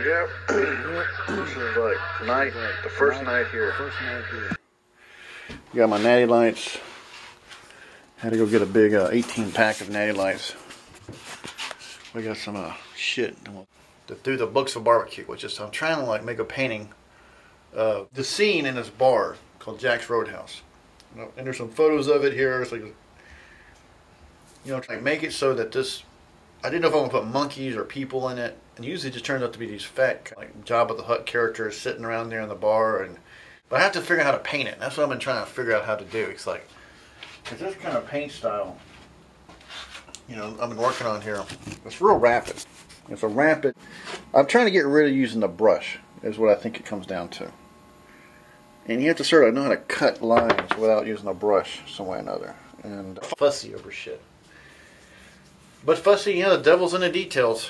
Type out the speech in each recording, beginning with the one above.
Yep. This is like the first night here. Got my Natty Lights. Had to go get a big 18 pack of Natty Lights. We got some shit to do the Books of Barbecue, which is I'm trying to like make a painting of the scene in this bar called Jack's Roadhouse. And there's some photos of it here. It's like, you know, trying to make it so that this, I didn't know if I want to put monkeys or people in it. And usually it just turns out to be these fat, like Jabba the Hutt characters sitting around there in the bar. But I have to figure out how to paint it. And that's what I've been trying to figure out how to do. It's like, it's this kind of paint style, you know, I've been working on here. It's real rapid. It's a rapid. I'm trying to get rid of using the brush, is what I think it comes down to. And you have to sort of know how to cut lines without using a brush some way or another. And fussy over shit. But fussy, you know, the devil's in the details.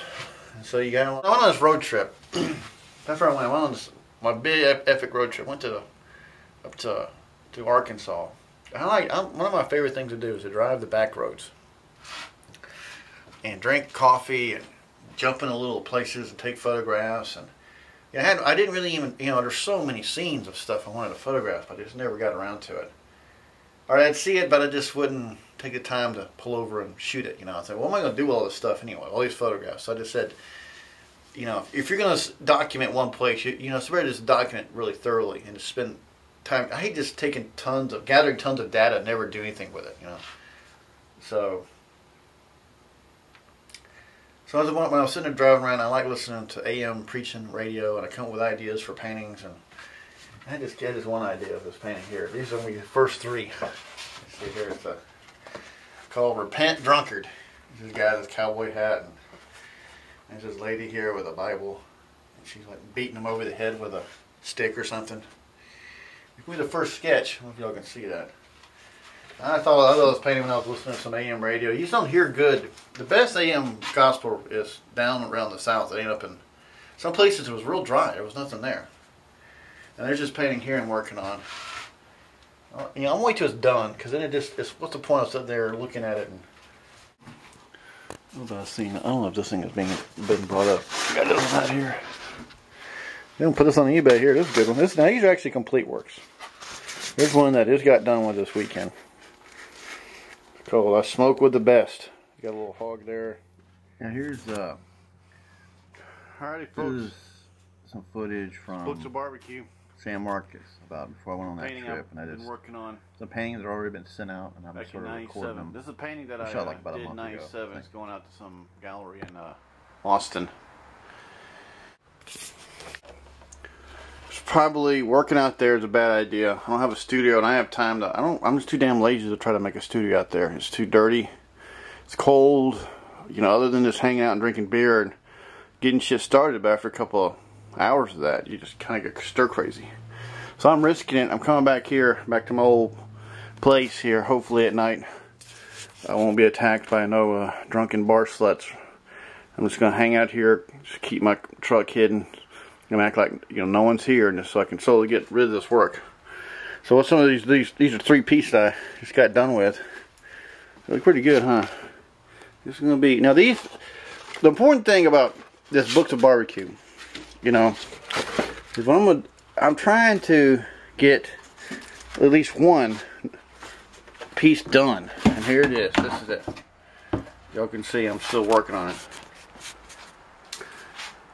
And so you got. I went on this road trip. That's where I went. I went on this, my big epic road trip. Went to up to Arkansas. One of my favorite things to do is to drive the back roads and drink coffee and jump into little places and take photographs. And yeah, I didn't really even, you know, there's so many scenes of stuff I wanted to photograph, but I just never got around to it. Or I'd see it, but I just wouldn't take the time to pull over and shoot it. You know, I'd say, well, what am I going to do with all this stuff anyway, all these photographs? So I just said, you know, if you're going to document one place, you know, it's better to just document really thoroughly and to spend time. I hate just gathering tons of data and never do anything with it, you know. So when I was sitting there driving around, I like listening to AM preaching radio, and I come up with ideas for paintings. And I just had this one idea of this painting here. These are the first three. Let's see here, it's called Repent Drunkard. This guy with a cowboy hat, and there's this lady here with a Bible, and she's like beating him over the head with a stick or something. It could be the first sketch. I don't know if y'all can see that. I thought I was painting when I was listening to some AM radio. You just don't hear good. The best AM gospel is down around the south. It ain't up in some places. It was real dry. There was nothing there. And there's just painting here I'm working on. You know, I'm wait till it's done, because then what's the point of sitting there looking at it? And I don't know if this thing is been brought up. Got this one out here. They don't put this on eBay here. This is a good one. Now these are actually complete works. Here's one that just got done with this weekend. It's called I Smoke with the Best. Got a little hog there. Now here's alrighty folks, some footage from Books of Barbecue. San Marcos about before I went on that trip, and I've been working on some paintings that have already been sent out, and I'm sort of recording them. This is a painting that I shot like about did a month in '97. ago. It's going out to some gallery in Austin. Probably working out there is a bad idea. I don't have a studio, and I have time to. I'm just too damn lazy to try to make a studio out there. It's too dirty. It's cold. You know, other than just hanging out and drinking beer and getting shit started, but after a couple of hours of that, you just kind of get stir crazy. So I'm risking it. I'm coming back here, back to my old place here. Hopefully at night, I won't be attacked by no drunken bar sluts. I'm just gonna hang out here, just keep my truck hidden. And act like, you know, no one's here, and just so I can slowly get rid of this work. So what's some of these are 3-piece that I just got done with. They look pretty good, huh? This is gonna be now the important thing about this Books of Barbecue, you know, is I'm trying to get at least one piece done. And here it is. This is it. Y'all can see I'm still working on it.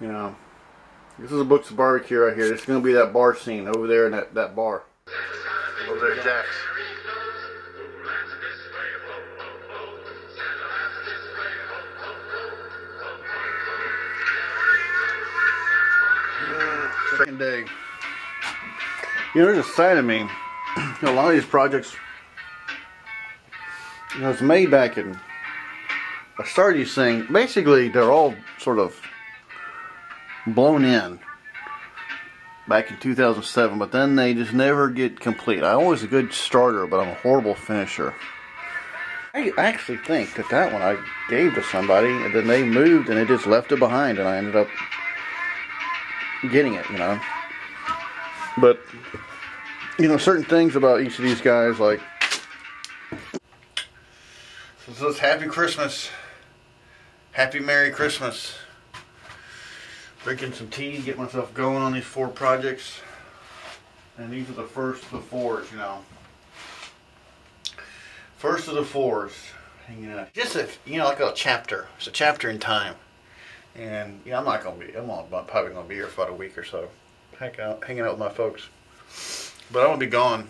You know. This is a Books of Barbecue right here. This is going to be that bar scene over there in that bar. Over there at Jack's. Second day. You know, there's a side of me. You know, a lot of these projects, you know, it's made back in. I started these things. Basically, they're all sort of blown in back in 2007, but then they just never get complete. I'm always a good starter, but I'm a horrible finisher. I actually think that one I gave to somebody, and then they moved and they just left it behind, and I ended up getting it, you know. But, you know, certain things about each of these guys, like, so it's Happy Christmas. Happy Merry Christmas. Drinking some tea, get myself going on these 4 projects. And these are the first of the 4s, you know. First of the 4s. Hanging out. Just a, you know, like a chapter. It's a chapter in time. And, you know, I'm probably going to be here for about a week or so. Hanging out with my folks. But I'm going to be gone.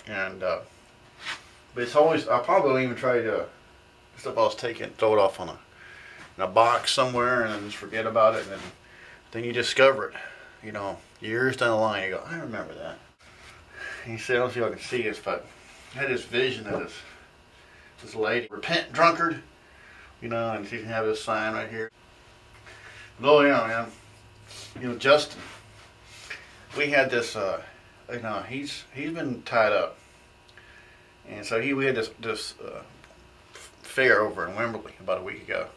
And, but it's always, I'll probably even try to, stuff I was taking, throw it off on in a box somewhere and then just forget about it. And then you discover it, you know, years down the line. You go, I remember that. And you say, I don't see if I can see this, but I had this vision of this lady, repent drunkard, you know, and she can have this sign right here. Oh yeah, man. You know, Justin, we had this, you know, he's been tied up. And so we had this fair over in Wimberley about a week ago.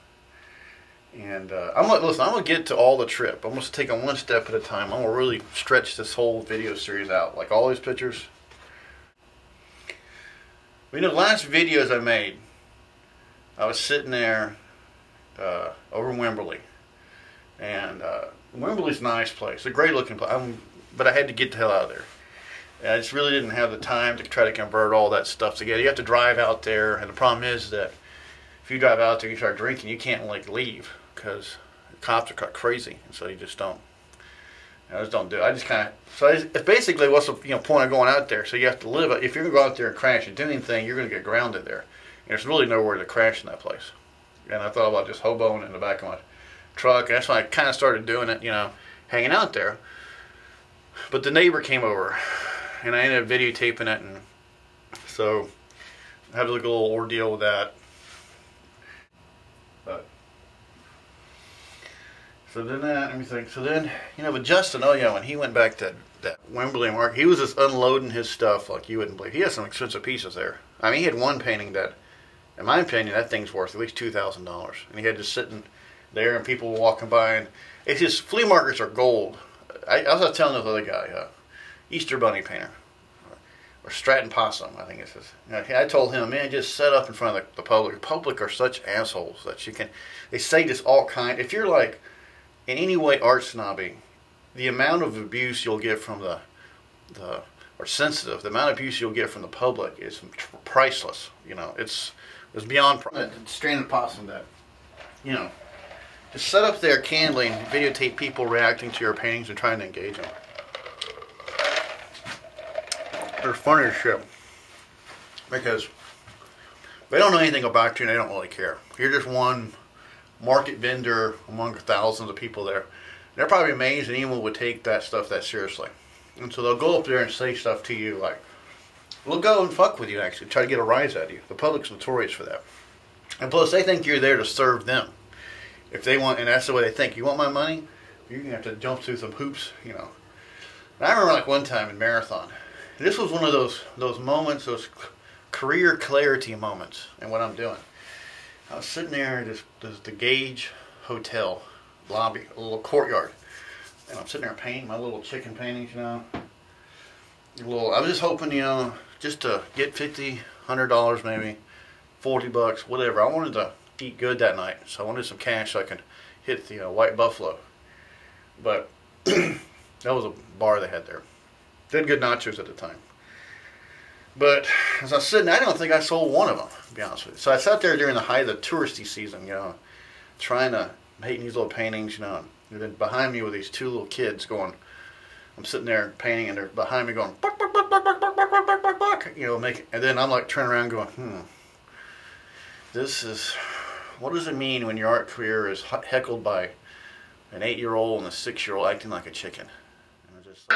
And I'm gonna get to all the trip. I'm gonna take it one step at a time. I'm gonna really stretch this whole video series out, like all these pictures. You know, the last videos I made, I was sitting there over in Wimberley, and Wimberley's a nice place, a great looking place. But I had to get the hell out of there. And I just really didn't have the time to try to convert all that stuff together. You have to drive out there, and the problem is that if you drive out there, you start drinking, you can't like leave because the cops are crazy, and so you just don't. I just don't do it. I just kind of, so it's basically what's the point of going out there. So you have to live. If you're going to go out there and crash and do anything, you're going to get grounded there. And there's really nowhere to crash in that place. And I thought about just hoboing in the back of my truck. And that's why I kind of started doing it, you know, hanging out there. But the neighbor came over, and I ended up videotaping it, and so I had like a little ordeal with that. But so then everything. So then, you know, but Justin, oh yeah, when he went back to that Wimberley market, he was just unloading his stuff like you wouldn't believe. He had some expensive pieces there. I mean, he had one painting that, in my opinion, that thing's worth at least $2,000. And he had just sitting there, and people were walking by, and it's just, flea markets are gold. I was telling this other guy, Easter Bunny painter, or Stratton Possum, I think it says. I told him, man, just set up in front of the public. The public are such assholes that they say this all kind. If you're like, in any way art snobby, the amount of abuse you'll get from the amount of abuse you'll get from the public is priceless. You know, it's beyond priceless. Stranded Possum that, you know, just set up there candidly and videotape people reacting to your paintings and trying to engage them. They're funny as shit. Because they don't know anything about you and they don't really care. You're just one market vendor among thousands of people there. They're probably amazed that anyone would take that stuff that seriously. And so they'll go up there and say stuff to you like, we'll go and fuck with you actually, try to get a rise out of you. The public's notorious for that. And plus they think you're there to serve them. If they want, and that's the way they think, you want my money? You're going to have to jump through some hoops, you know. And I remember like one time in Marathon, this was one of those moments, those career clarity moments in what I'm doing. I was sitting there at the Gage Hotel lobby, a little courtyard, and I'm sitting there painting my little chicken paintings, you know. I was just hoping, you know, just to get $50, $100 maybe, $40, whatever. I wanted to eat good that night, so I wanted some cash so I could hit the White Buffalo. But that was a bar they had there. They had good nachos at the time. But as I was sitting, I don't think I sold one of them, to be honest with you. So I sat there during the height of the touristy season, you know, trying to paint these little paintings, you know. And then behind me were these 2 little kids going, I'm sitting there painting, and they're behind me going, buck, buck, buck, buck, buck, buck, buck, buck, buck, buck, you know, and then I'm like turning around going, what does it mean when your art career is heckled by an 8-year-old and a 6-year-old acting like a chicken? And I just